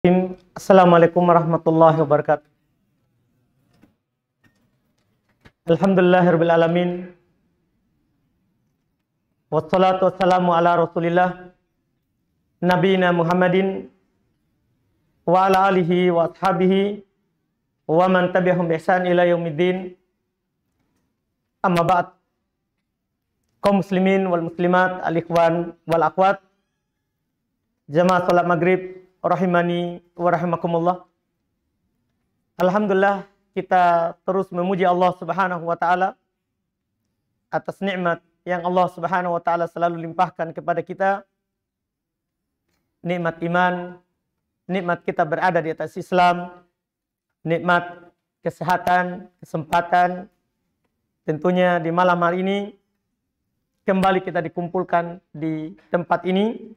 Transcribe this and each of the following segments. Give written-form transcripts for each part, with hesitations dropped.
Assalamualaikum warahmatullahi wabarakatuh. Alhamdulillahirabbil alamin. Wassalatu wassalamu ala Rasulillah nabiyina Muhammadin wa ala alihi wa ashabihi wa man tabi'ahum bi ihsan ila yaumiddin. Amma ba'd. Kaum muslimin wal muslimat, al-ikhwan wal akhwat, jamaah salat maghrib rahimani wa rahimakumullah. Alhamdulillah, kita terus memuji Allah Subhanahu wa taala atas nikmat yang Allah Subhanahu wa taala selalu limpahkan kepada kita. Nikmat iman, nikmat kita berada di atas Islam, nikmat kesehatan, kesempatan. Tentunya di malam hari ini kembali kita dikumpulkan di tempat ini,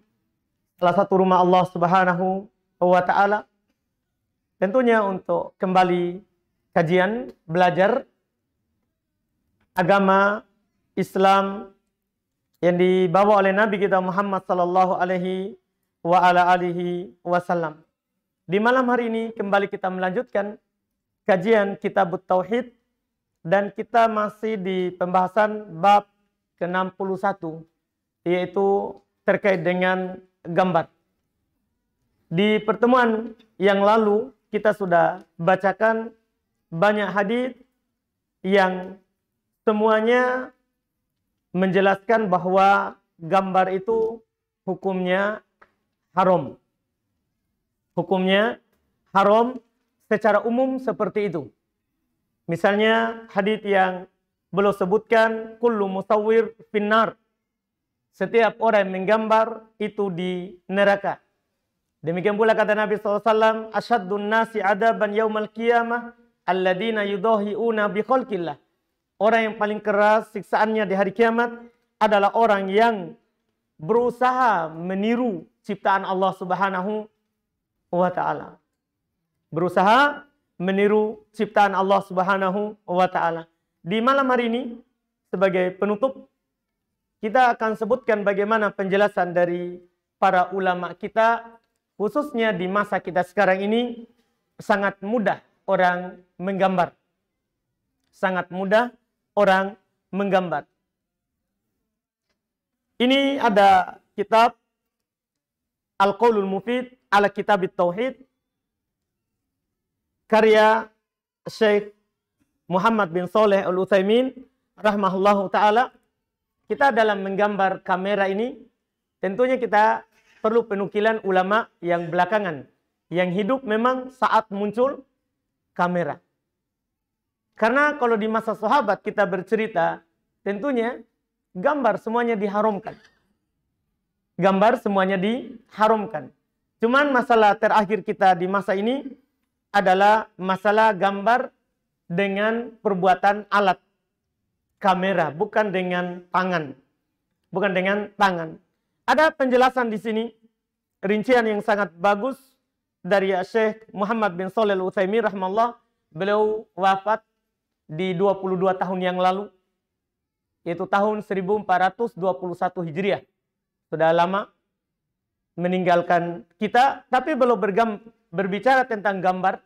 salah satu rumah Allah Subhanahu wa taala, tentunya untuk kembali kajian, belajar agama Islam yang dibawa oleh Nabi kita Muhammad sallallahu alaihi wa ala alihi wasallam. Di malam hari ini kembali kita melanjutkan kajian Kitabut Tauhid dan kita masih di pembahasan bab ke-61, yaitu terkait dengan gambar. Di pertemuan yang lalu kita sudah bacakan banyak hadis yang semuanya menjelaskan bahwa gambar itu hukumnya haram. Hukumnya haram secara umum seperti itu. Misalnya hadis yang beliau sebutkan, kullu musawwir finnar. Setiap orang yang menggambar itu di neraka. Demikian pula kata Nabi SAW, asyaddun nasi adaban yaumal qiyamah alladina yudahi'una bi khalqillah. Orang yang paling keras siksaannya di hari kiamat adalah orang yang berusaha meniru ciptaan Allah Subhanahu wa taala. Berusaha meniru ciptaan Allah Subhanahu wa taala. Di malam hari ini sebagai penutup kita akan sebutkan bagaimana penjelasan dari para ulama kita, khususnya di masa kita sekarang ini sangat mudah orang menggambar. Sangat mudah orang menggambar. Ini ada kitab Al-Qaulul Mufid ala Kitabit Tauhid karya Syekh Muhammad bin Shalih Al-Utsaimin rahimahullahu taala. Kita dalam menggambar kamera ini tentunya kita perlu penukilan ulama yang belakangan, yang hidup memang saat muncul kamera. Karena kalau di masa sahabat kita bercerita, tentunya gambar semuanya diharamkan. Gambar semuanya diharamkan. Cuman masalah terakhir kita di masa ini adalah masalah gambar dengan perbuatan alat kamera, bukan dengan tangan. Bukan dengan tangan. Ada penjelasan di sini, rincian yang sangat bagus dari Syekh Muhammad bin Shalih Al-Utsaimin rahimahullah. Beliau wafat di 22 tahun yang lalu, yaitu tahun 1421 Hijriah. Sudah lama meninggalkan kita, tapi beliau berbicara tentang gambar.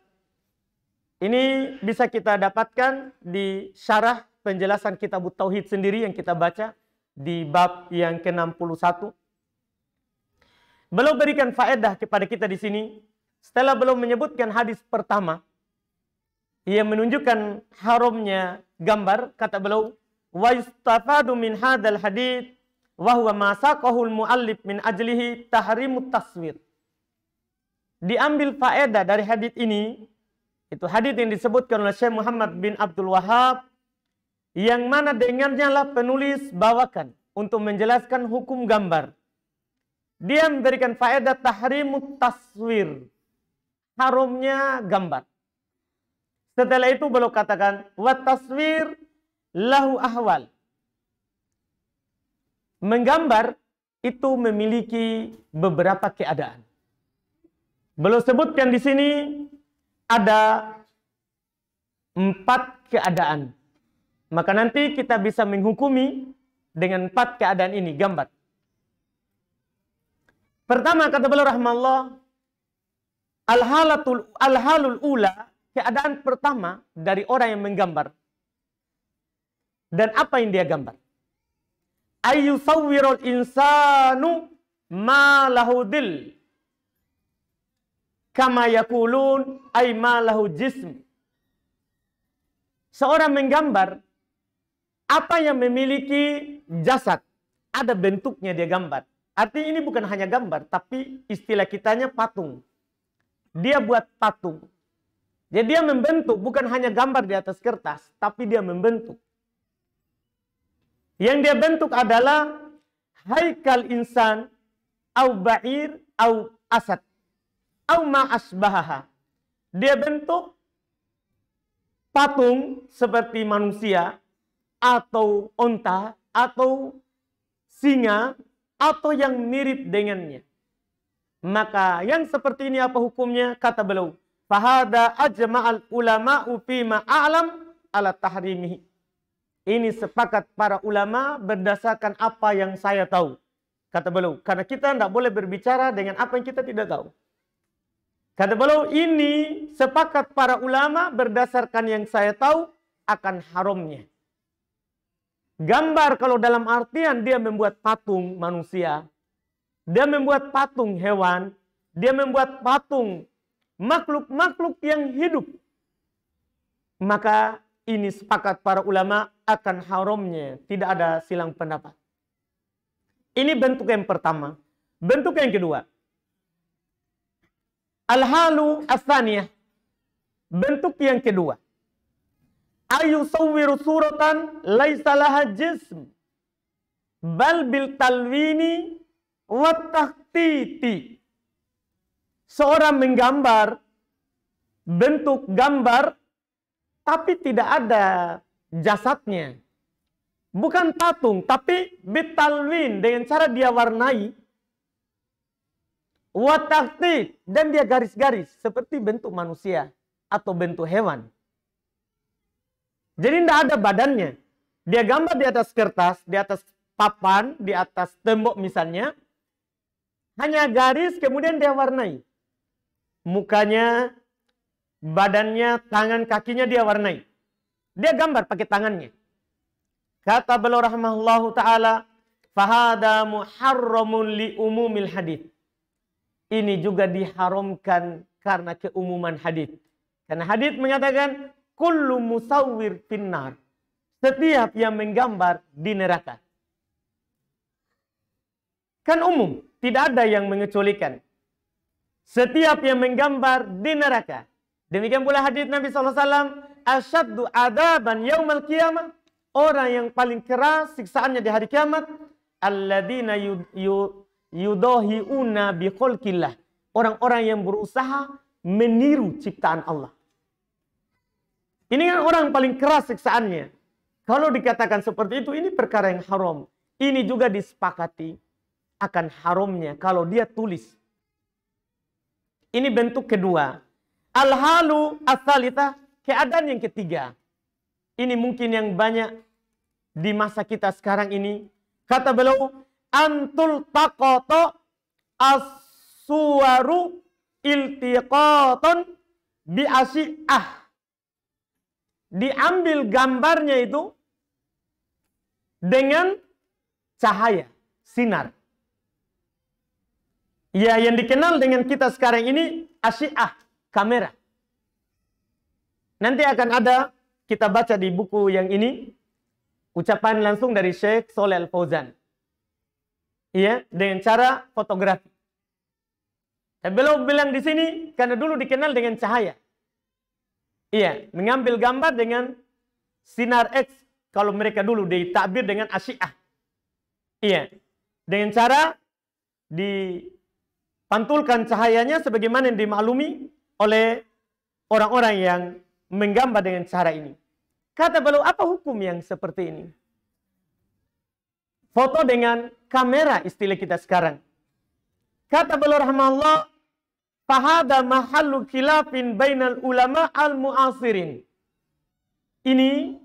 Ini bisa kita dapatkan di syarah penjelasan Kitabut Tauhid sendiri yang kita baca di bab yang ke-61. Beliau berikan faedah kepada kita di sini. Setelah beliau menyebutkan hadis pertama yang menunjukkan haramnya gambar, kata beliau, wa yustafadu min hadzal hadits wa huwa ma saqahul muallif min ajlihi tahrimut taswir. Diambil faedah dari hadis ini, itu hadis yang disebutkan oleh Syekh Muhammad bin Abdul Wahhab, yang mana dengannya lah penulis bawakan untuk menjelaskan hukum gambar. Dia memberikan faedah tahrimut taswir, haramnya gambar. Setelah itu beliau katakan, wa taswir lahu ahwal. Menggambar itu memiliki beberapa keadaan. Beliau sebutkan di sini ada 4 keadaan. Maka nanti kita bisa menghukumi dengan 4 keadaan ini, gambar. Pertama kata beliau rahimahullah, Al-halul ula, keadaan pertama dari orang yang menggambar. Dan apa yang dia gambar? Ayyusawwirul insanu ma lahu dil. Kama yakulun ay ma lahu jism. Seorang menggambar apa yang memiliki jasad. Ada bentuknya dia gambar. Artinya ini bukan hanya gambar, tapi istilah kitanya patung. Dia buat patung. Jadi dia membentuk, bukan hanya gambar di atas kertas, tapi dia membentuk. Yang dia bentuk adalah haikal insan, au ba'ir, au asad, au ma asbahaha. Dia bentuk patung seperti manusia, atau onta, atau singa, atau yang mirip dengannya. Maka yang seperti ini apa hukumnya? Kata beliau, fahada ajma'al ulama'u fima a'lam ala tahrimihi. Ini sepakat para ulama berdasarkan apa yang saya tahu. Kata beliau, karena kita tidak boleh berbicara dengan apa yang kita tidak tahu. Kata beliau, ini sepakat para ulama berdasarkan yang saya tahu akan haramnya. Gambar kalau dalam artian dia membuat patung manusia, dia membuat patung hewan, dia membuat patung makhluk-makhluk yang hidup. Maka ini sepakat para ulama akan haramnya, tidak ada silang pendapat. Ini bentuk yang pertama. Bentuk yang kedua. Al-halu as-saniyah. Bentuk yang kedua. Ayusawwiru suratan laisa laha jism bal bil talwini wa tahtiti. Seorang menggambar bentuk gambar tapi tidak ada jasadnya. Bukan patung, tapi bitalwin, dengan cara dia warnai. Wa tahtiti, dan dia garis-garis seperti bentuk manusia atau bentuk hewan. Jadi tidak ada badannya. Dia gambar di atas kertas, di atas papan, di atas tembok misalnya. Hanya garis, kemudian dia warnai. Mukanya, badannya, tangan, kakinya dia warnai. Dia gambar pakai tangannya. Kata beliau rahimahullahu ta'ala, fahada muharramun li umumil hadith. Ini juga diharamkan karena keumuman hadith. Karena hadith mengatakan, kullu musawwir finnar. Setiap yang menggambar di neraka. Kan umum, tidak ada yang mengecualikan. Setiap yang menggambar di neraka. Demikian pula hadits Nabi SAW, asyaddu adaban yaumal qiyamah. Orang yang paling keras siksaannya di hari kiamat, alladzina yudahiuna bi khalqillah. Orang-orang yang berusaha meniru ciptaan Allah. Ini kan orang paling keras siksaannya. Kalau dikatakan seperti itu, ini perkara yang haram. Ini juga disepakati akan haramnya kalau dia tulis. Ini bentuk kedua. Al-halu as-salitsah, keadaan yang ketiga. Ini mungkin yang banyak di masa kita sekarang ini. Kata beliau, antul taqata as-suwaru iltiqatan bi asyi'ah. Diambil gambarnya itu dengan cahaya, sinar. Ya, yang dikenal dengan kita sekarang ini asyi'ah, kamera. Nanti akan ada, kita baca di buku yang ini, ucapan langsung dari Syekh Shalih Al-Fauzan. Iya, dengan cara fotografi. Dan beliau bilang di sini, karena dulu dikenal dengan cahaya. Iya, mengambil gambar dengan sinar X. Kalau mereka dulu ditakbir dengan asyi'ah. Iya, dengan cara dipantulkan cahayanya sebagaimana yang dimaklumi oleh orang-orang yang menggambar dengan cara ini. Kata beliau, apa hukum yang seperti ini? Foto dengan kamera istilah kita sekarang. Kata beliau rahimahullah, fahada mahallu khilafin bainal ulama al-mu'asirin. Ini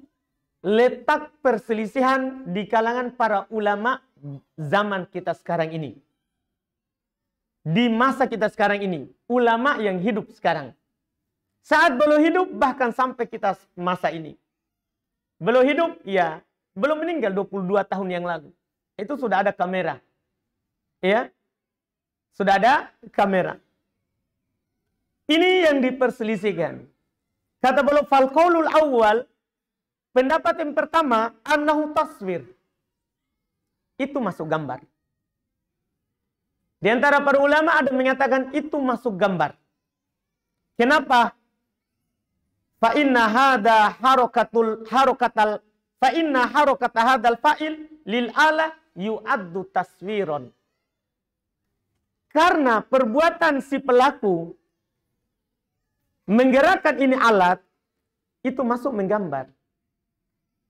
letak perselisihan di kalangan para ulama zaman kita sekarang ini. Di masa kita sekarang ini. ulama yang hidup sekarang. Saat beliau hidup, bahkan sampai kita masa ini. Beliau hidup, ya, belum meninggal 22 tahun yang lalu. Itu sudah ada kamera. Ya, sudah ada kamera. Ini yang diperselisihkan. Kata beliau, fal qaulul awal, pendapat yang pertama, annahu taswir. Itu masuk gambar. Di antara para ulama ada yang mengatakan itu masuk gambar. Kenapa? Fa inna hada harokatal fa inna harokata hadal fa'il lil ala yu'addu taswiron. Karena perbuatan si pelaku menggerakkan ini alat, itu masuk menggambar.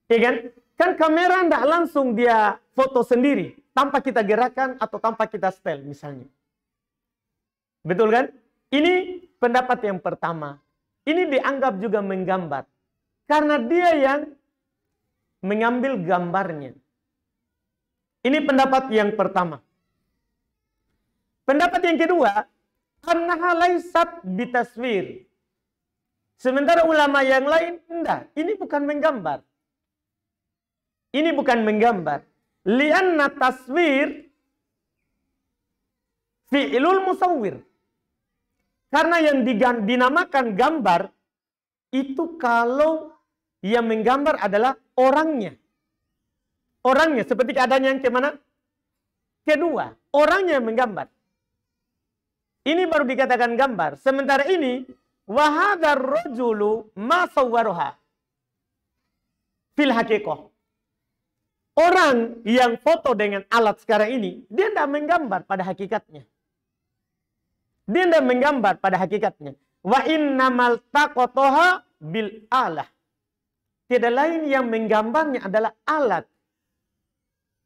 Ya kan? Kan kamera tidak langsung dia foto sendiri, tanpa kita gerakan atau tanpa kita setel misalnya. Betul kan? Ini pendapat yang pertama. Ini dianggap juga menggambar. Karena dia yang mengambil gambarnya. Ini pendapat yang pertama. Pendapat yang kedua, annaha laysat bitaswir. Sementara ulama yang lain, enggak, ini bukan menggambar. Ini bukan menggambar. Lianna taswir fi'ilul musawwir. Karena yang dinamakan gambar, itu kalau yang menggambar adalah orangnya. Orangnya, seperti keadaan yang kemana? Kedua, orangnya yang menggambar. Ini baru dikatakan gambar. Sementara ini, wahadar rajulu ma sawwaruha fil haqiqah. Orang yang foto dengan alat sekarang ini, dia tidak menggambar pada hakikatnya. Dia tidak menggambar pada hakikatnya. Wa innamal taqataha bil alah. Tidak lain yang menggambarnya adalah alat.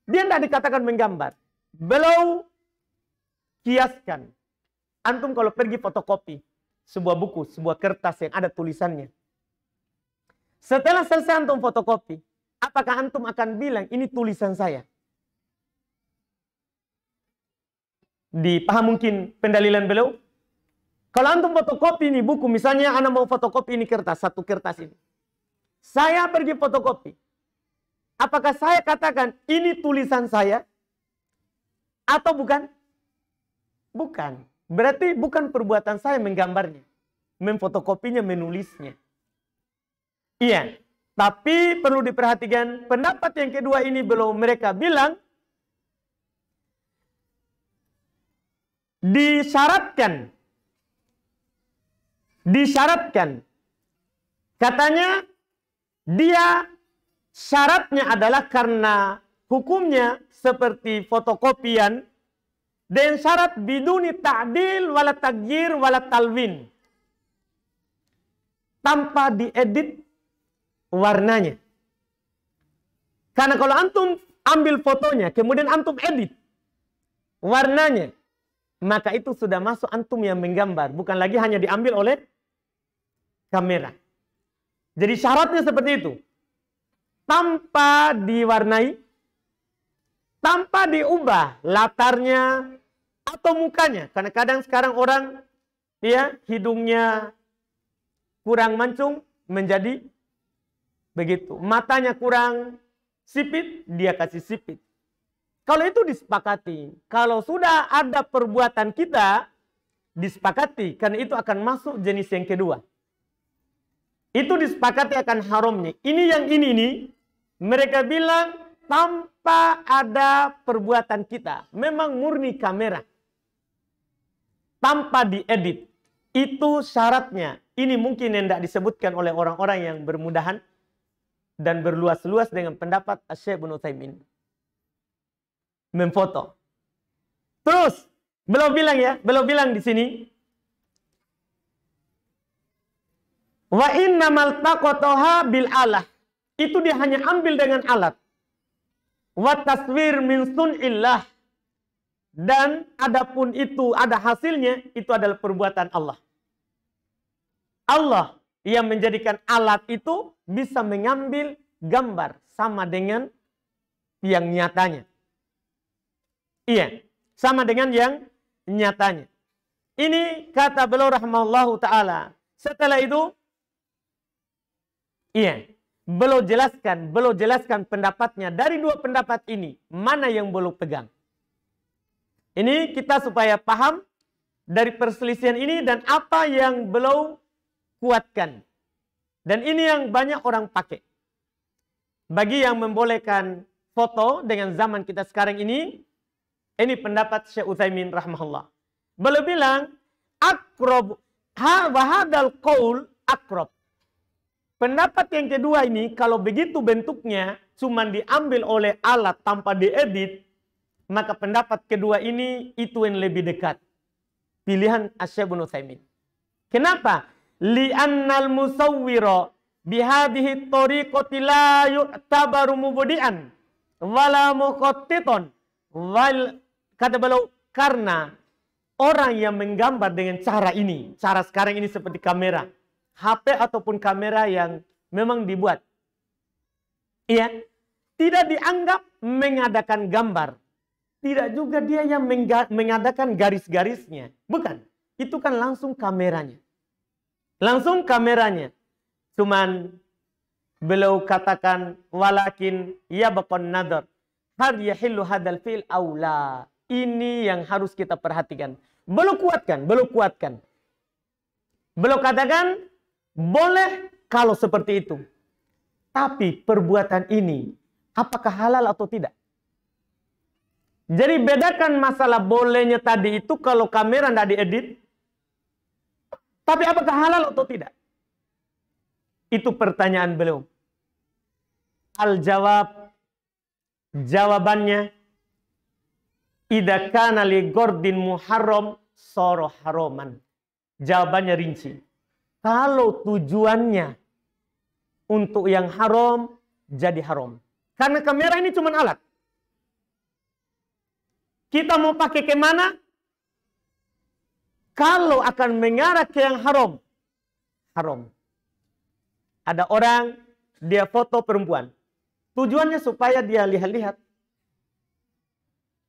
Dia tidak dikatakan menggambar. Beliau kiaskan. Antum kalau pergi fotokopi sebuah buku, sebuah kertas yang ada tulisannya. Setelah selesai antum fotokopi, apakah antum akan bilang ini tulisan saya? Dipaham mungkin pendalilan beliau? Kalau antum fotokopi ini buku, misalnya anak mau fotokopi ini kertas, satu kertas ini. Saya pergi fotokopi. Apakah saya katakan ini tulisan saya? Atau bukan? Bukan. Berarti bukan perbuatan saya menggambarnya. Memfotokopinya, menulisnya. Iya. Tapi perlu diperhatikan, pendapat yang kedua ini belum mereka bilang, disyaratkan. Katanya, dia syaratnya adalah karena hukumnya seperti fotokopian, dan syarat biduni ta'dil wala tagyir wala talwin. Tanpa diedit warnanya. Karena kalau antum ambil fotonya, kemudian antum edit warnanya, maka itu sudah masuk antum yang menggambar. Bukan lagi hanya diambil oleh kamera. Jadi syaratnya seperti itu. Tanpa diwarnai, tanpa diubah latarnya atau mukanya. Karena kadang sekarang orang, ya, hidungnya kurang mancung menjadi begitu. Matanya kurang sipit, dia kasih sipit. Kalau itu disepakati. Kalau sudah ada perbuatan kita, disepakati. Karena itu akan masuk jenis yang kedua. Itu disepakati akan haramnya. Ini yang ini nih, mereka bilang tanpa ada perbuatan kita. Memang murni kamera. Tanpa diedit. Itu syaratnya. Ini mungkin yang tidak disebutkan oleh orang-orang yang bermudahan dan berluas-luas dengan pendapat Syekh Ibnu Utsaimin. Memfoto. Terus, beliau bilang di sini, wa innamal taqataha bil alah. Itu dia hanya ambil dengan alat. Wa taswir min sunillah. Dan adapun itu ada hasilnya, itu adalah perbuatan Allah. Allah yang menjadikan alat itu bisa mengambil gambar sama dengan yang nyatanya. Iya, sama dengan yang nyatanya. Ini kata beliau rahimahullahu ta'ala. Setelah itu, beliau jelaskan pendapatnya. Dari dua pendapat ini, mana yang beliau pegang? Ini kita supaya paham dari perselisihan ini dan apa yang beliau kuatkan. Dan ini yang banyak orang pakai. Bagi yang membolehkan foto dengan zaman kita sekarang ini pendapat Syekh Utsaimin rahimahullah. Beliau bilang, akrob, wahadal qaul akrob. Pendapat yang kedua ini, kalau begitu bentuknya, cuma diambil oleh alat tanpa diedit, maka pendapat kedua ini, itu yang lebih dekat. Pilihan Syekh Utsaimin. Kenapa? Li'annal musawwira bihadihi tariqati la yu'tabaru mubdi'an wala muqattiton. Kata beliau, karena orang yang menggambar dengan cara ini, cara sekarang ini seperti kamera, HP ataupun kamera yang memang dibuat, tidak dianggap mengadakan gambar. Tidak juga dia yang mengadakan garis-garisnya. Bukan. Itu kan langsung kameranya. Langsung kameranya. Cuman beliau katakan, walakin yabqan nadar. Hal yahillu hadal fi'l aula. Ini yang harus kita perhatikan. Beliau kuatkan. Beliau katakan, boleh kalau seperti itu. Tapi perbuatan ini, apakah halal atau tidak? Jadi bedakan masalah bolehnya tadi itu kalau kamera tidak diedit. Tapi apakah halal atau tidak? Itu pertanyaan beliau. Jawabannya, idza kana li gordin muharram soro haroman. Jawabannya rinci. Kalau tujuannya untuk yang haram, jadi haram. Karena kamera ini cuma alat. Kita mau pakai kemana? Kalau akan mengarah ke yang haram, haram. Ada orang, dia foto perempuan. Tujuannya supaya dia lihat-lihat.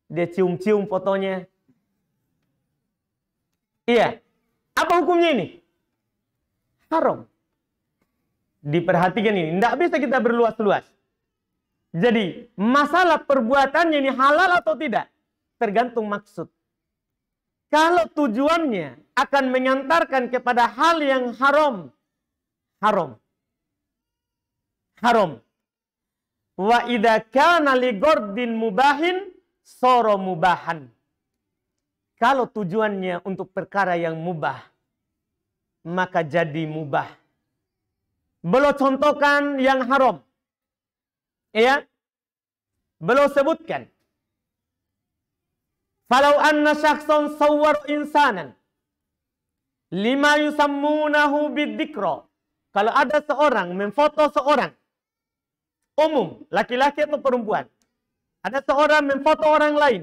Dia cium-cium fotonya. Iya. Apa hukumnya ini? Haram. Diperhatikan ini. Tidak bisa kita berluas-luas. Jadi, masalah perbuatannya ini halal atau tidak? Tergantung maksud. Kalau tujuannya akan mengantarkan kepada hal yang haram. Haram. Haram. Wa idza kana li gordin mubahin soro mubahan. Kalau tujuannya untuk perkara yang mubah, maka jadi mubah. Beliau contohkan yang haram. Ya. Beliau sebutkan. Falau anna syakhsan sawwar insanan lima yusammunahu bidzikra. Kalau ada seorang memfoto seorang umum, laki-laki atau perempuan. Ada seorang memfoto orang lain.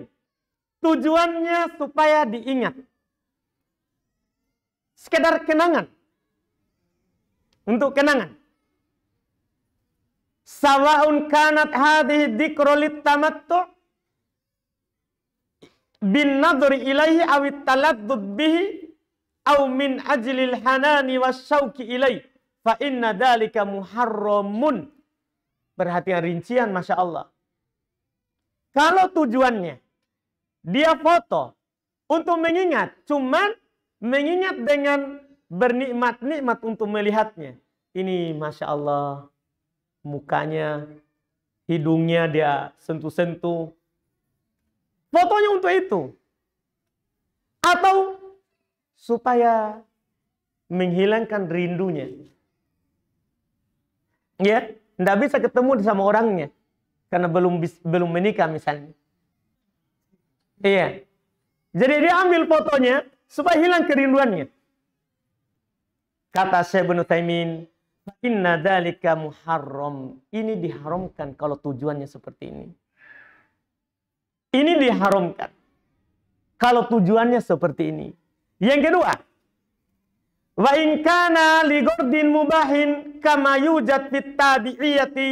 Tujuannya supaya diingat. Sekedar kenangan. Untuk kenangan. Sawa'un kanat hadhihi dzikra litamattu' bin nadri ilaihi awit taladdud bihi aw min ajlil hanani wasyauqi ilaihi fa inna dzalika muharramun. Perhatian rincian, Masya Allah. Kalau tujuannya dia foto untuk mengingat, cuman mengingat dengan bernikmat-nikmat untuk melihatnya. Ini Masya Allah, mukanya, hidungnya dia sentuh-sentuh. Fotonya untuk itu. Atau supaya menghilangkan rindunya. Ya. Tidak bisa ketemu sama orangnya. Karena belum menikah misalnya. Iya. Jadi dia ambil fotonya supaya hilang kerinduannya. Kata Syekh Ibnu Utsaimin, inna dzalika muharram. Ini diharamkan kalau tujuannya seperti ini. Ini diharamkan kalau tujuannya seperti ini. Yang kedua, wa in kana li gordin mubahin kama yujad fit tabi'iyati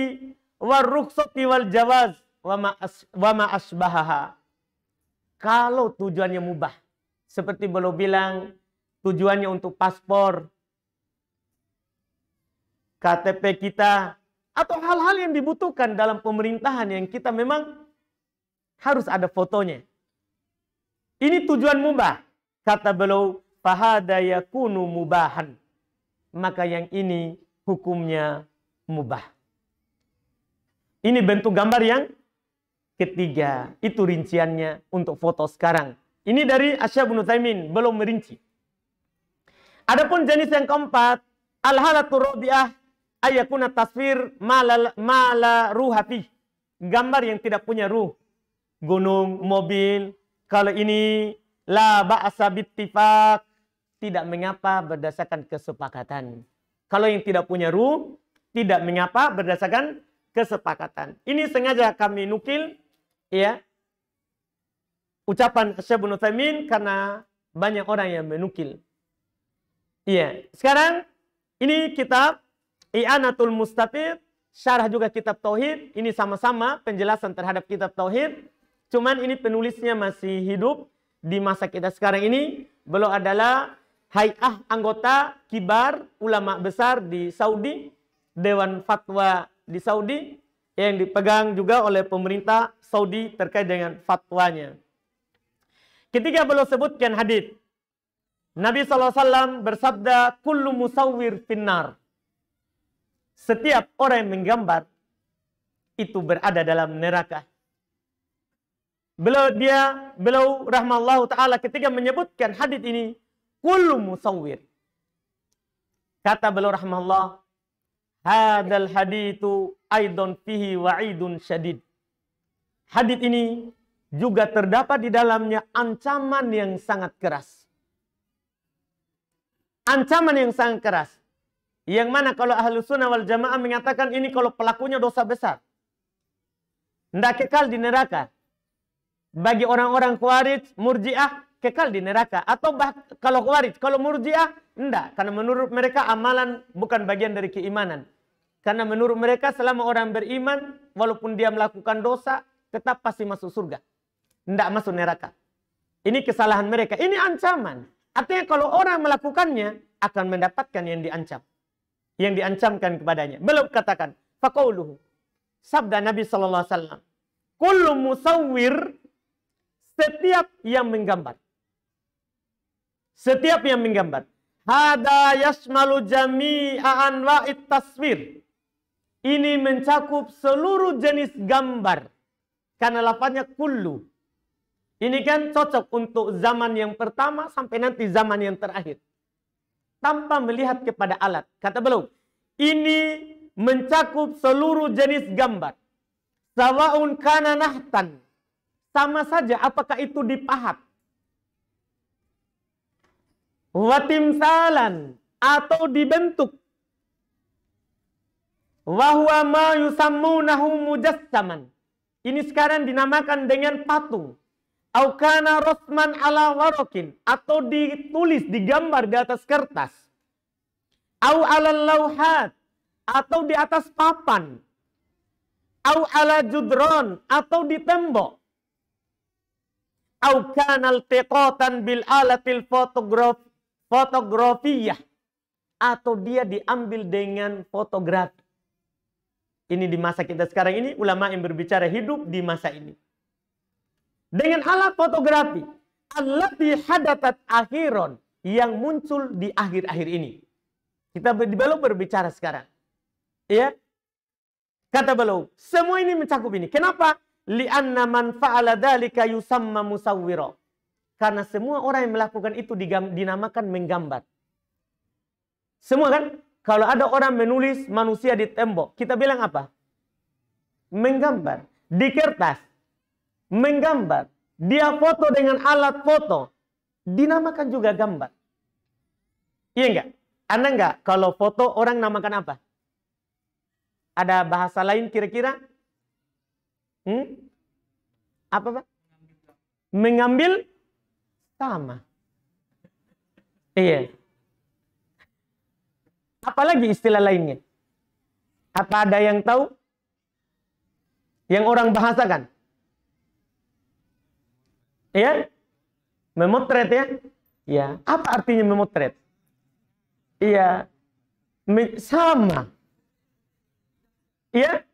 war rukhsati wal jawaz wa ma asbahaha. Kalau tujuannya mubah, Seperti beliau bilang, tujuannya untuk paspor, KTP kita, atau hal-hal yang dibutuhkan dalam pemerintahan yang kita memang harus ada fotonya. Ini tujuan mubah. Kata beliau, fahada yakunu mubahan. Maka yang ini hukumnya mubah. Ini bentuk gambar yang ketiga. Itu rinciannya untuk foto sekarang. Ini dari Syekh Ibnu Utsaimin, belum merinci. Adapun jenis yang keempat, al-halatu rabi'ah ayakuna taswir mala ruhafi. Gambar yang tidak punya ruh. Gunung, mobil. Kalau ini la ba'asa bittifaq, tidak mengapa berdasarkan kesepakatan. Kalau yang tidak punya ruh, tidak mengapa berdasarkan kesepakatan. Ini sengaja kami nukil, ya, ucapan Syekh Ibnu Utsaimin karena banyak orang yang menukil. Iya, sekarang ini kitab I'anatul Mustafid, syarah juga kitab Tauhid. Ini sama-sama penjelasan terhadap kitab Tauhid. Cuman ini penulisnya masih hidup di masa kita sekarang ini. Beliau adalah hay'ah anggota kibar ulama besar di Saudi, Dewan Fatwa di Saudi, yang dipegang juga oleh pemerintah Saudi terkait dengan fatwanya. Ketika beliau sebutkan hadis, Nabi SAW bersabda, kullu musawwir finnar. Setiap orang yang menggambar itu berada dalam neraka. Beliau rahmallahu ta'ala ketika menyebutkan hadis ini, kullu musawwir. Kata beliau rahmallahu, hadal hadithu aidon fihi wa'idun syadid. Hadis ini juga terdapat di dalamnya ancaman yang sangat keras. Ancaman yang sangat keras. Yang mana kalau ahlu sunnah wal jamaah mengatakan ini kalau pelakunya dosa besar. Tidak kekal di neraka. Bagi orang-orang Khawarij, Murji'ah, kekal di neraka. Atau kalau Khawarij, kalau Murji'ah, tidak. Karena menurut mereka amalan bukan bagian dari keimanan. Karena menurut mereka selama orang beriman, walaupun dia melakukan dosa, tetap pasti masuk surga. Tidak masuk neraka. Ini kesalahan mereka. Ini ancaman. Artinya kalau orang melakukannya, akan mendapatkan yang diancam. Yang diancamkan kepadanya. Belum katakan, faqauluhu. Sabda Nabi SAW. Kullu musawwir, setiap yang menggambar. Setiap yang menggambar. Hada yashmalu jami'a anwa'it taswir. Ini mencakup seluruh jenis gambar. Karena lafaznya kullu. Ini kan cocok untuk zaman yang pertama sampai nanti zaman yang terakhir. Tanpa melihat kepada alat. Kata beliau, ini mencakup seluruh jenis gambar. Sawa'un kana nahtan. Sama saja apakah itu dipahat. Watimsalan. Atau dibentuk. Wahuwa ma yusammunahu mujassaman. Ini sekarang dinamakan dengan patung. Aukana rosman ala warokin. Atau ditulis, digambar di atas kertas. Au ala lauhat. Atau di atas papan. Au ala judron. Atau di tembok. Au kanal teqotan bil alatil fotografiyah. Atau dia diambil dengan fotografi. Ini di masa kita sekarang ini, ulama yang berbicara hidup di masa ini. Dengan alat fotografi. Allati hadatat akhiron. Yang muncul di akhir-akhir ini. Kita belum berbicara sekarang. Ya. Kata beliau, semua ini mencakup ini. Kenapa? Li'anna man fa'ala dhalika yusamma musawwira. Karena semua orang yang melakukan itu dinamakan menggambar. Semua kan? Kalau ada orang menulis manusia di tembok, kita bilang apa? Menggambar. Di kertas. Menggambar. Dia foto dengan alat foto. Dinamakan juga gambar. Iya enggak? Anda enggak? Kalau foto orang namakan apa? Ada bahasa lain kira-kira? Apa Pak? Mengambil sama. Iya. Apalagi istilah lainnya? Apa ada yang tahu? Yang orang bahasakan? Iya? Memotret ya. Ya, apa artinya memotret? Iya, sama. Iya,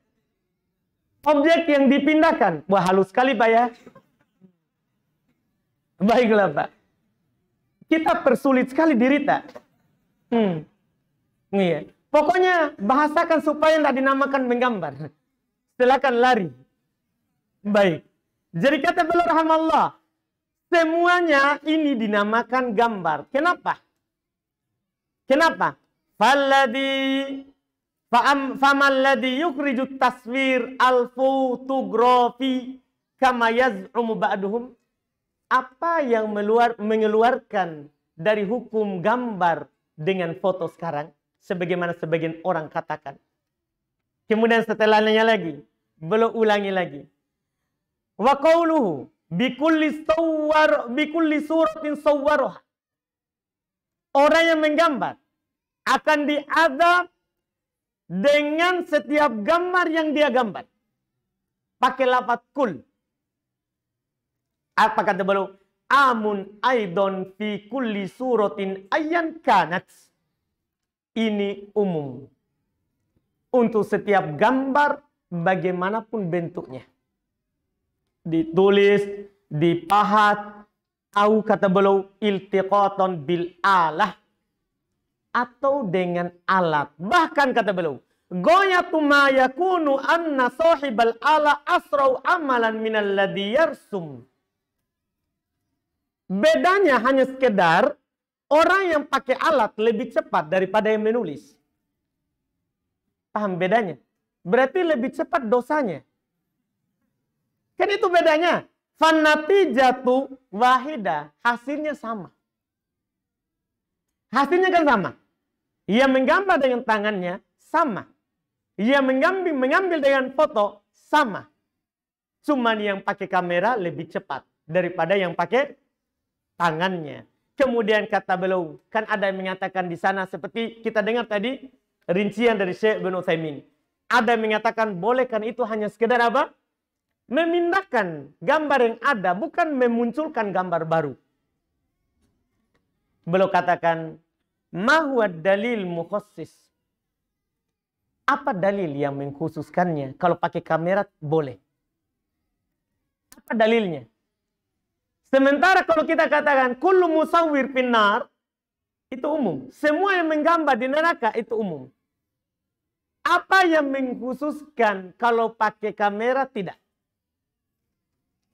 objek yang dipindahkan. Wah, halus sekali Pak ya. Baiklah Pak. Kita persulit sekali diri tak? Iya. Pokoknya bahasakan supaya tidak dinamakan menggambar. Silakan lari. Baik. Jadi kata beliau rahimahullah, semuanya ini dinamakan gambar. Kenapa? Kenapa? Famalladhi yukhriju taswir al-fotografi kama yaz'umu ba'duhum. Apa yang mengeluarkan dari hukum gambar dengan foto sekarang? Sebagaimana sebagian orang katakan. Kemudian setelahnya lagi. Belum ulangi lagi. Wa qawluhu bikulli suratin sawwaruha. Orang yang menggambar akan diazab dengan setiap gambar yang dia gambar. Pakai lafaz kul. Apa kata beliau? Amun aidon fi kulli suratin ayyan kanat. Ini umum. Untuk setiap gambar bagaimanapun bentuknya. Ditulis, dipahat, atau kata beliau iltiqatan bil alah, atau dengan alat. Bahkan kata beliau, ghayatu ma yakunu anna sahibal ala asrau amalan minal ladzi yarsum. Bedanya hanya sekedar orang yang pakai alat lebih cepat daripada yang menulis. Paham bedanya? Berarti lebih cepat dosanya. Kan itu bedanya. Fanatijatu wahida. Hasilnya sama. Hasilnya kan sama. Ia menggambar dengan tangannya sama. Ia mengambil dengan foto sama. Cuman yang pakai kamera lebih cepat daripada yang pakai tangannya. Kemudian kata beliau, kan ada yang mengatakan di sana seperti kita dengar tadi rincian dari Syekh bin Utsaimin. Ada yang mengatakan bolehkan itu hanya sekedar apa? Memindahkan gambar yang ada, bukan memunculkan gambar baru. Beliau katakan, ma huwa dalil mukhassis. Apa dalil yang mengkhususkannya? Kalau pakai kamera boleh. Apa dalilnya? Sementara kalau kita katakan kullu musawwir finnar, itu umum. Semua yang menggambar di neraka itu umum. Apa yang mengkhususkan kalau pakai kamera? Tidak.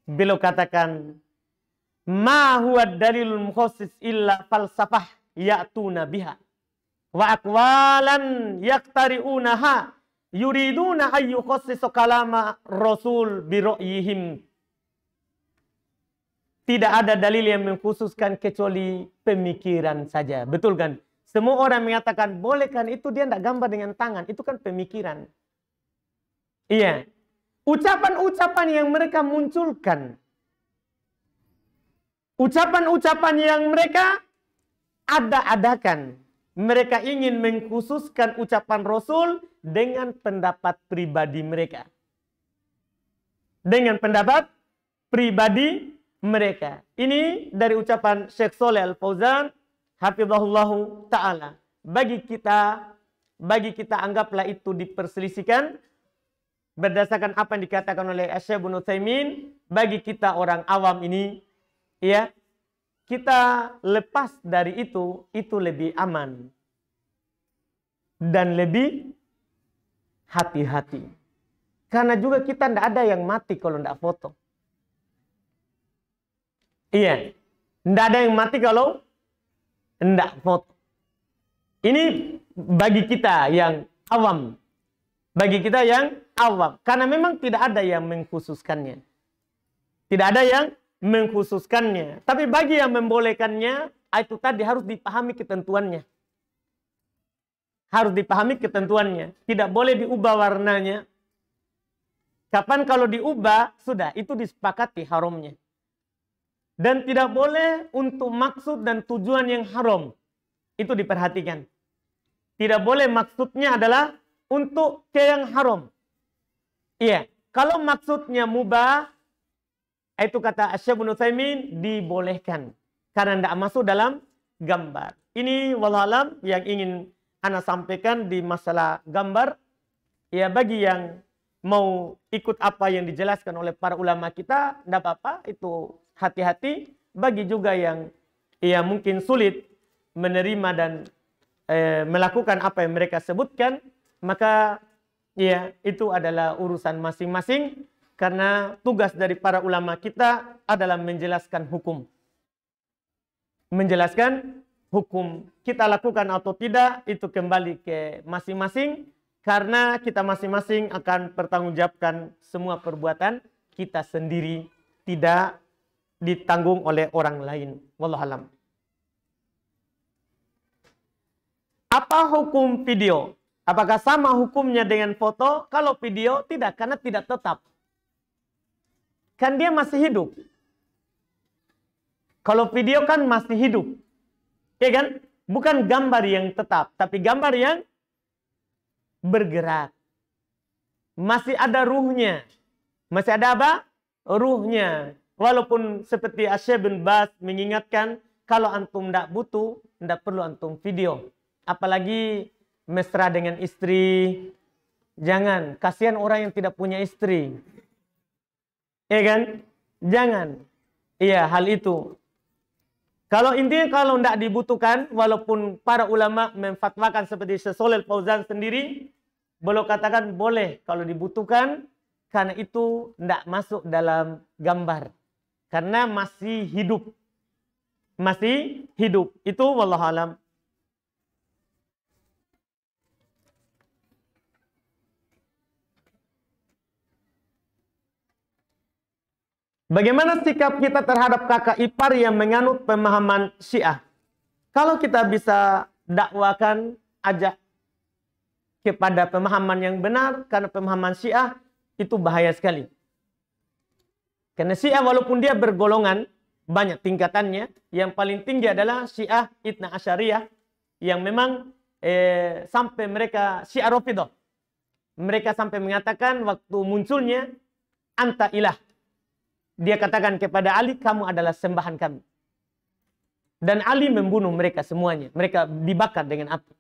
Beliau katakan, ma huwa dalilul mukhassis illa falsafah ya'tuna biha wa aqwalan yaqtari'unaha yuriduna ay yukhassisu kalama rasul bi ra'yihim. Tidak ada dalil yang mengkhususkan kecuali pemikiran saja. Betul kan? Semua orang mengatakan, boleh kan itu dia tidak gambar dengan tangan. Itu kan pemikiran. Iya. Ucapan-ucapan yang mereka munculkan. Ucapan-ucapan yang mereka ada-adakan. Mereka ingin mengkhususkan ucapan Rasul dengan pendapat pribadi mereka. Dengan pendapat pribadi mereka. Ini dari ucapan Syekh Shalih Al-Fauzan hafizahullahu ta'ala. Bagi kita anggaplah itu diperselisihkan berdasarkan apa yang dikatakan oleh Syekh bin Utsaimin. Bagi kita orang awam ini, ya, kita lepas dari itu lebih aman dan lebih hati-hati. Karena juga kita tidak ada yang mati kalau tidak foto. Iya, tidak ada yang mati kalau tidak foto. Ini bagi kita yang awam. Bagi kita yang awam. Karena memang tidak ada yang mengkhususkannya. Tidak ada yang mengkhususkannya. Tapi bagi yang membolehkannya, itu tadi harus dipahami ketentuannya. Harus dipahami ketentuannya. Tidak boleh diubah warnanya. Kapan kalau diubah, sudah. Itu disepakati haramnya. Dan tidak boleh untuk maksud dan tujuan yang haram. Itu diperhatikan. Tidak boleh maksudnya adalah untuk ke yang haram. Iya. Kalau maksudnya mubah, Itu kata Syekh Ibnu Utsaimin dibolehkan karena tidak masuk dalam gambar. Ini wallahualam yang ingin ana sampaikan di masalah gambar. Ya bagi yang mau ikut apa yang dijelaskan oleh para ulama kita, tidak apa-apa, itu hati-hati. Bagi juga yang ya mungkin sulit menerima dan melakukan apa yang mereka sebutkan, maka ya itu adalah urusan masing-masing. Karena tugas dari para ulama kita adalah menjelaskan hukum. Menjelaskan hukum. Kita lakukan atau tidak, itu kembali ke masing-masing. Karena kita masing-masing akan bertanggungjawabkan semua perbuatan kita sendiri. Tidak ditanggung oleh orang lain. Wallahualam. Apa hukum video? Apakah sama hukumnya dengan foto? Kalau video tidak, karena tidak tetap. Kan dia masih hidup. Kalau video kan masih hidup. Ya kan? Bukan gambar yang tetap, tapi gambar yang bergerak. Masih ada ruhnya. Masih ada apa? Ruhnya. Walaupun seperti Syekh bin Baz mengingatkan, kalau antum tidak butuh, tidak perlu antum video. Apalagi mesra dengan istri. Jangan. Kasihan orang yang tidak punya istri. Ya kan? Jangan. Iya, hal itu. Kalau intinya kalau tidak dibutuhkan, walaupun para ulama memfatwakan seperti Syekh Shalih Al Fauzan sendiri, beliau katakan boleh kalau dibutuhkan, karena itu tidak masuk dalam gambar. Karena masih hidup. Masih hidup. Itu wallahualam. Bagaimana sikap kita terhadap kakak ipar yang menganut pemahaman Syiah? Kalau kita bisa dakwakan, ajak kepada pemahaman yang benar, karena pemahaman Syiah itu bahaya sekali. Karena Syiah walaupun dia bergolongan, banyak tingkatannya, yang paling tinggi adalah Syiah Ithna Asyariyah, yang memang sampai mereka Syiah Rafidhah. Mereka sampai mengatakan waktu munculnya, anta ilah. Dia katakan kepada Ali, kamu adalah sembahan kami. Dan Ali membunuh mereka semuanya. Mereka dibakar dengan api.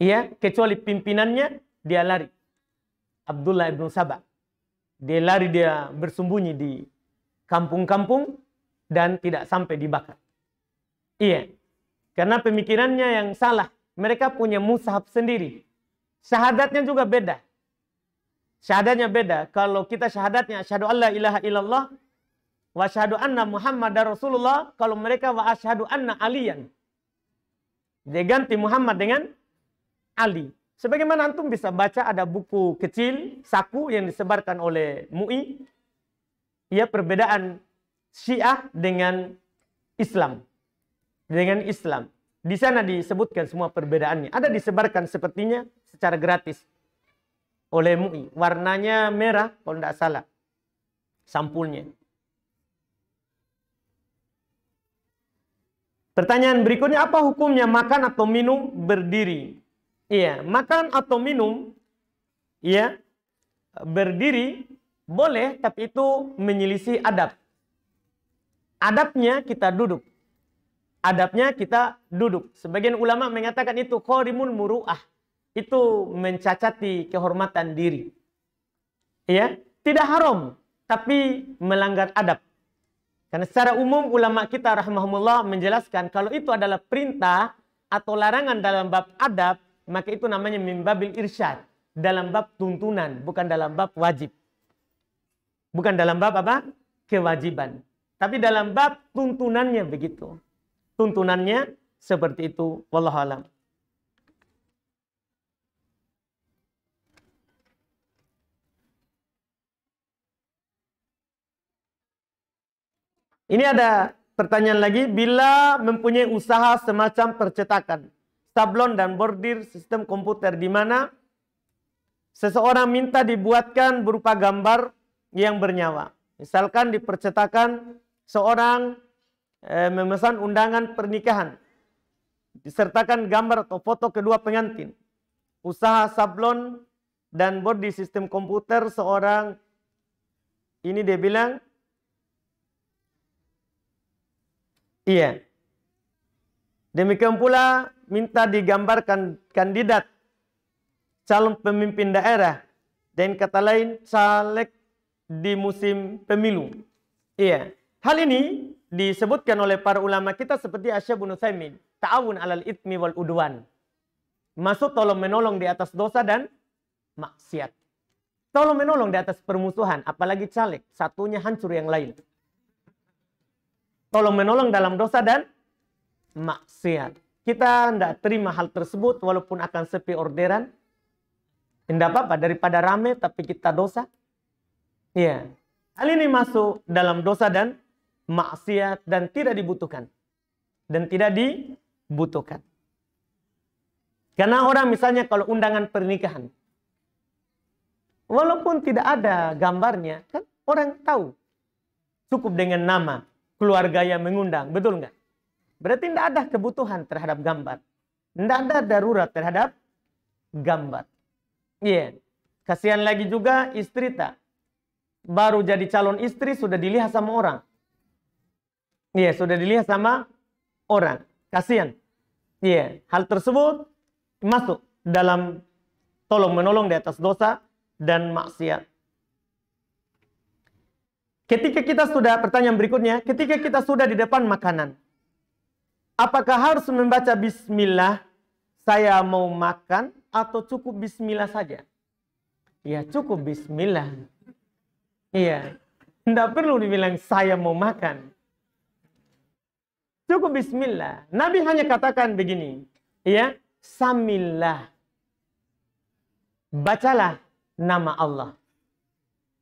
Iya, kecuali pimpinannya, dia lari. Abdullah ibn Sabah. Dia lari, dia bersembunyi di kampung-kampung dan tidak sampai dibakar. Iya, karena pemikirannya yang salah. Mereka punya mushaf sendiri. Syahadatnya juga beda. Syahadatnya beda. Kalau kita syahadatnya asyhadu alla ilaha illallah wa asyhadu anna Muhammadar Rasulullah, kalau mereka wa asyhadu anna aliyan. Dia ganti Muhammad dengan Ali. Sebagaimana antum bisa baca ada buku kecil saku yang disebarkan oleh MUI. Ya, perbedaan Syiah dengan Islam. Dengan Islam. Di sana disebutkan semua perbedaannya. Ada disebarkan sepertinya secara gratis oleh MUI. Warnanya merah kalau tidak salah. Sampulnya. Pertanyaan berikutnya, apa hukumnya makan atau minum berdiri? Iya, makan atau minum ya berdiri boleh, tapi itu menyelisih adab. Adabnya kita duduk. Adabnya kita duduk. Sebagian ulama mengatakan itu qarimul muru'ah. Itu mencacati kehormatan diri. Ya, tidak haram, tapi melanggar adab. Karena secara umum ulama kita rahimahumullah menjelaskan kalau itu adalah perintah atau larangan dalam bab adab, maka itu namanya min babil irsyad, dalam bab tuntunan, bukan dalam bab wajib. Bukan dalam bab apa? Kewajiban. Tapi dalam bab tuntunannya begitu. Tuntunannya seperti itu, wallahu alam. Ini ada pertanyaan lagi, bila mempunyai usaha semacam percetakan, sablon dan bordir sistem komputer di mana seseorang minta dibuatkan berupa gambar yang bernyawa. Misalkan di percetakan seorang memesan undangan pernikahan, disertakan gambar atau foto kedua pengantin. Usaha sablon dan bordir sistem komputer seorang, ini dia bilang, Iya. Demikian pula minta digambarkan kandidat calon pemimpin daerah dan kata lain caleg di musim pemilu. Iya. Hal ini disebutkan oleh para ulama kita seperti Asy-Syaikh Ibnu Utsaimin, ta'awun 'alal itsmi wal udwan. Maksud tolong menolong di atas dosa dan maksiat. Tolong menolong di atas permusuhan, apalagi caleg, satunya hancur yang lain. Tolong menolong dalam dosa dan maksiat. Kita tidak terima hal tersebut walaupun akan sepi orderan. Tidak apa-apa daripada rame tapi kita dosa. Iya. Hal ini masuk dalam dosa dan maksiat dan tidak dibutuhkan. Dan tidak dibutuhkan. Karena orang misalnya kalau undangan pernikahan. Walaupun tidak ada gambarnya, kan orang tahu. Cukup dengan nama, keluarga yang mengundang, betul nggak? Berarti tidak ada kebutuhan terhadap gambar. Tidak ada darurat terhadap gambar. Iya. Kasihan lagi juga istri tak. Baru jadi calon istri sudah dilihat sama orang. Iya, sudah dilihat sama orang. Kasihan. Iya, hal tersebut masuk dalam tolong menolong di atas dosa dan maksiat. Ketika kita sudah, pertanyaan berikutnya, ketika kita sudah di depan makanan, apakah harus membaca bismillah, saya mau makan, atau cukup bismillah saja? Ya cukup bismillah. Iya, tidak perlu dibilang saya mau makan. Cukup bismillah. Nabi hanya katakan begini, ya, samillah. Bacalah nama Allah.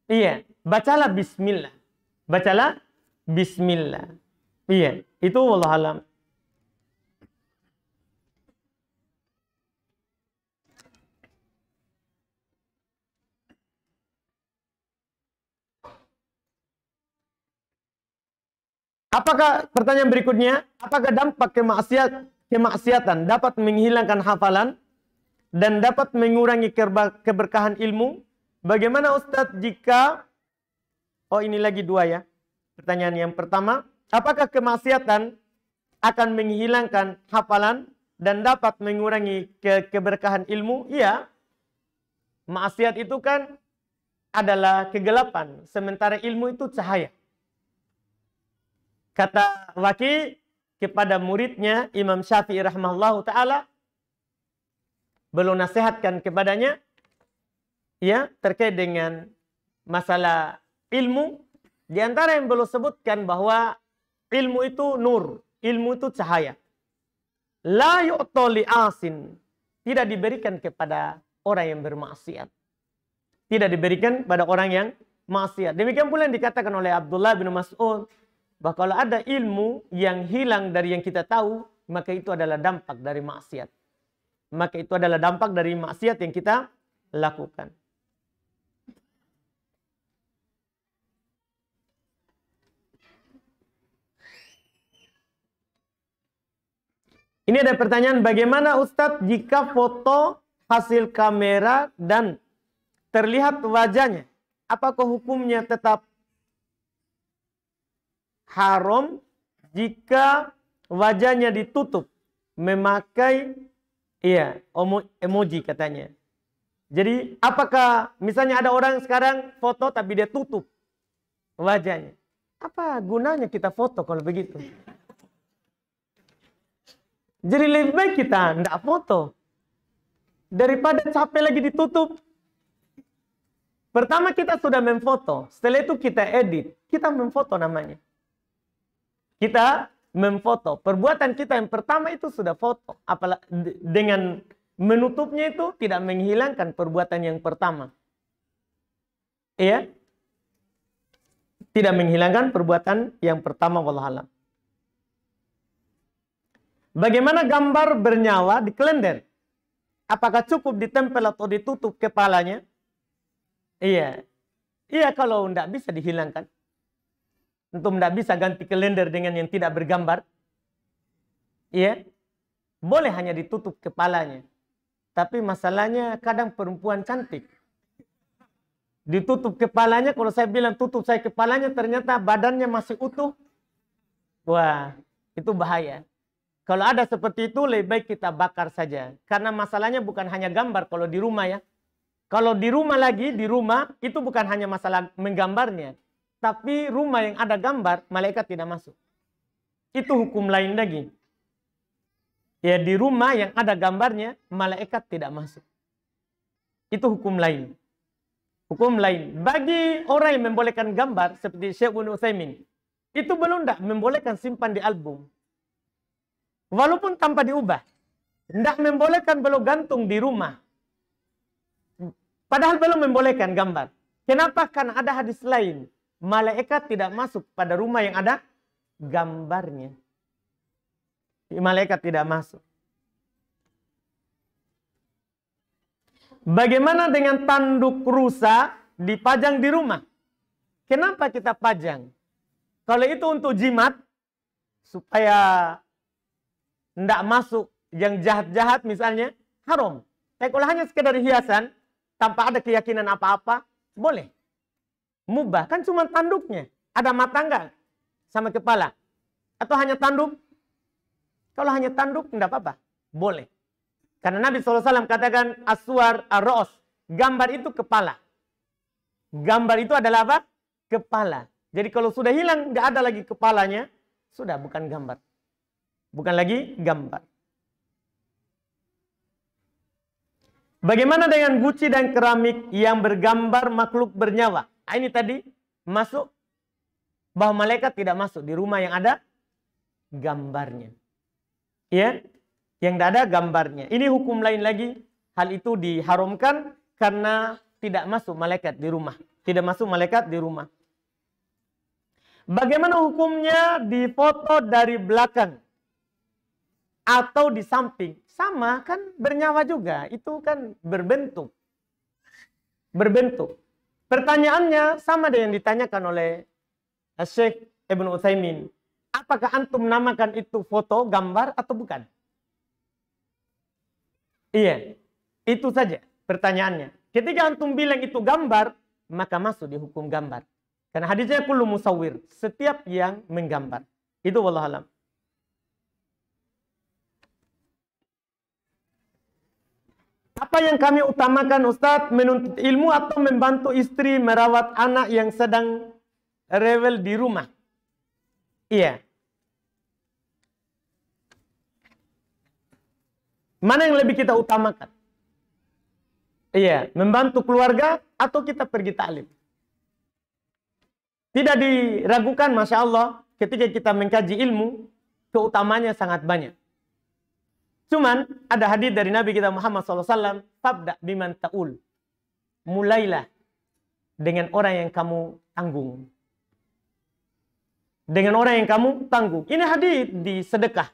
Iya, bacalah bismillah. Bacalah bismillah. Iya, itu wallahu alam. Apakah pertanyaan berikutnya, apakah dampak kemaksiatan dapat menghilangkan hafalan dan dapat mengurangi keberkahan ilmu? Bagaimana Ustadz jika, oh ini lagi dua ya. Pertanyaan yang pertama, apakah kemaksiatan akan menghilangkan hafalan dan dapat mengurangi keberkahan ilmu? Iya. Maksiat itu kan adalah kegelapan, sementara ilmu itu cahaya. Kata Waki kepada muridnya Imam Syafi'i rahimahullahu ta'ala, belum nasihatkan kepadanya ya terkait dengan masalah ilmu. Di antara yang belum sebutkan bahwa ilmu itu nur, ilmu itu cahaya. La yu'ta li'asin, tidak diberikan kepada orang yang bermaksiat. Tidak diberikan pada orang yang maksiat. Demikian pula yang dikatakan oleh Abdullah bin Mas'ud, bahwa kalau ada ilmu yang hilang dari yang kita tahu, maka itu adalah dampak dari maksiat. Maka itu adalah dampak dari maksiat yang kita lakukan. Ini ada pertanyaan, bagaimana Ustadz jika foto hasil kamera dan terlihat wajahnya? Apakah hukumnya tetap haram jika wajahnya ditutup memakai emoji katanya. Jadi apakah misalnya ada orang sekarang foto tapi dia tutup wajahnya? Apa gunanya kita foto kalau begitu? Jadi lebih baik kita tidak foto daripada capek lagi ditutup. Pertama kita sudah memfoto, setelah itu kita edit, kita memfoto namanya. Kita memfoto. Perbuatan kita yang pertama itu sudah foto. Apalagi dengan menutupnya itu tidak menghilangkan perbuatan yang pertama. Iya? Tidak menghilangkan perbuatan yang pertama, wallahualam. Bagaimana gambar bernyawa di kalender? Apakah cukup ditempel atau ditutup kepalanya? Iya. Iya, kalau tidak bisa dihilangkan. Untuk tidak bisa ganti kalender dengan yang tidak bergambar. Iya. Boleh hanya ditutup kepalanya. Tapi masalahnya kadang perempuan cantik. Ditutup kepalanya, kalau saya bilang tutup saya kepalanya, ternyata badannya masih utuh. Wah, Itu bahaya. Kalau ada seperti itu, lebih baik kita bakar saja. Karena masalahnya bukan hanya gambar kalau di rumah ya. Kalau di rumah lagi, di rumah, itu bukan hanya masalah menggambarnya. Tapi rumah yang ada gambar, malaikat tidak masuk. Itu hukum lain lagi. Ya, di rumah yang ada gambarnya, malaikat tidak masuk. Itu hukum lain. Hukum lain. Bagi orang yang membolehkan gambar, seperti Syekh Ibnu Utsaimin, itu belum tidak membolehkan simpan di album. Walaupun tanpa diubah. Tidak membolehkan belum gantung di rumah. Padahal belum membolehkan gambar. Kenapa? Karena ada hadis lain. Malaikat tidak masuk pada rumah yang ada gambarnya. Malaikat tidak masuk. Bagaimana dengan tanduk rusa dipajang di rumah? Kenapa kita pajang? Kalau itu untuk jimat, supaya tidak masuk yang jahat-jahat misalnya, haram. Tapi kalau hanya sekedar hiasan, tanpa ada keyakinan apa-apa, boleh. Mubah, kan cuma tanduknya. Ada mata enggak sama kepala? Atau hanya tanduk? Kalau hanya tanduk, tidak apa-apa. Boleh. Karena Nabi SAW katakan, aswar ar-ros. Gambar itu kepala. Gambar itu adalah apa? Kepala. Jadi kalau sudah hilang, tidak ada lagi kepalanya, sudah bukan gambar. Bukan lagi gambar. Bagaimana dengan guci dan keramik yang bergambar makhluk bernyawa? Nah, ini tadi masuk bahwa malaikat tidak masuk di rumah yang ada gambarnya. Ya, yang tidak ada gambarnya. Ini hukum lain lagi. Hal itu diharamkan karena tidak masuk malaikat di rumah. Tidak masuk malaikat di rumah. Bagaimana hukumnya difoto dari belakang atau di samping? Sama kan, bernyawa juga. Itu kan berbentuk. Berbentuk. Pertanyaannya sama dengan yang ditanyakan oleh Syekh Ibnu Utsaimin. Apakah antum namakan itu foto, gambar atau bukan? Iya, itu saja pertanyaannya. Ketika antum bilang itu gambar, maka masuk di hukum gambar. Karena hadisnya kullu musawwir, setiap yang menggambar. Itu wallahu alam. Apa yang kami utamakan Ustadz, menuntut ilmu atau membantu istri merawat anak yang sedang rewel di rumah? Iya. Mana yang lebih kita utamakan? Iya, membantu keluarga atau kita pergi taklim? Tidak diragukan, Masya Allah, ketika kita mengkaji ilmu, keutamanya sangat banyak. Cuman ada hadis dari Nabi kita Muhammad SAW, "Fabda biman ta'ul." Mulailah dengan orang yang kamu tanggung. Dengan orang yang kamu tanggung. Ini hadis di sedekah.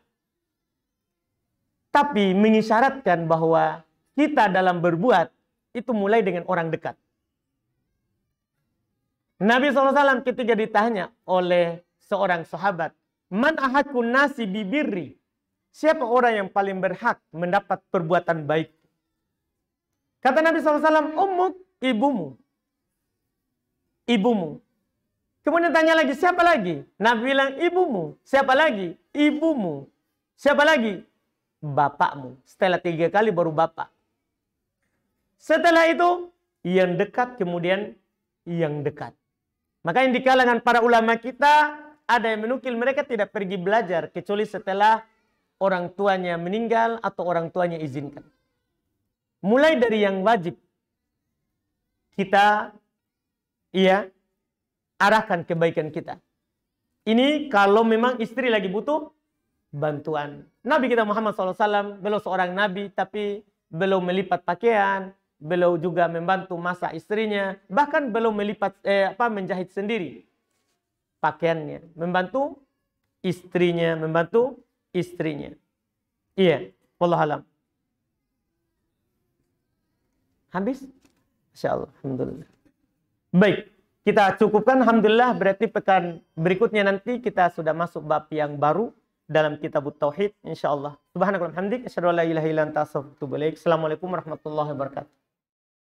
Tapi mengisyaratkan bahwa kita dalam berbuat itu mulai dengan orang dekat. Nabi SAW ketika ditanya oleh seorang sahabat, "Man ahakun nasi bibirri?" Siapa orang yang paling berhak mendapat perbuatan baik? Kata Nabi SAW, "Ummuk," ibumu. Ibumu. Kemudian tanya lagi, siapa lagi? Nabi bilang, ibumu. Siapa lagi? Ibumu. Siapa lagi? Bapakmu. Setelah 3 kali baru bapak. Setelah itu, yang dekat, kemudian yang dekat. Makanya di kalangan para ulama kita, ada yang menukil mereka tidak pergi belajar, kecuali setelah orang tuanya meninggal atau orang tuanya izinkan. Mulai dari yang wajib, kita arahkan kebaikan kita. Ini kalau memang istri lagi butuh bantuan. Nabi kita Muhammad SAW, beliau seorang nabi, tapi beliau melipat pakaian, beliau juga membantu masak istrinya, bahkan beliau melipat menjahit sendiri pakaiannya, membantu istrinya. Iya, wallahu alam. Habis? Insyaallah, alhamdulillah. Baik, kita cukupkan, alhamdulillah. Berarti pekan berikutnya nanti kita sudah masuk bab yang baru dalam kitab Tauhid, insyaallah. Subhanakallahumma hamdik, asyhadu an la ilaha illa anta astaghfiruka wa atubu ilaik. Assalamualaikum warahmatullahi wabarakatuh.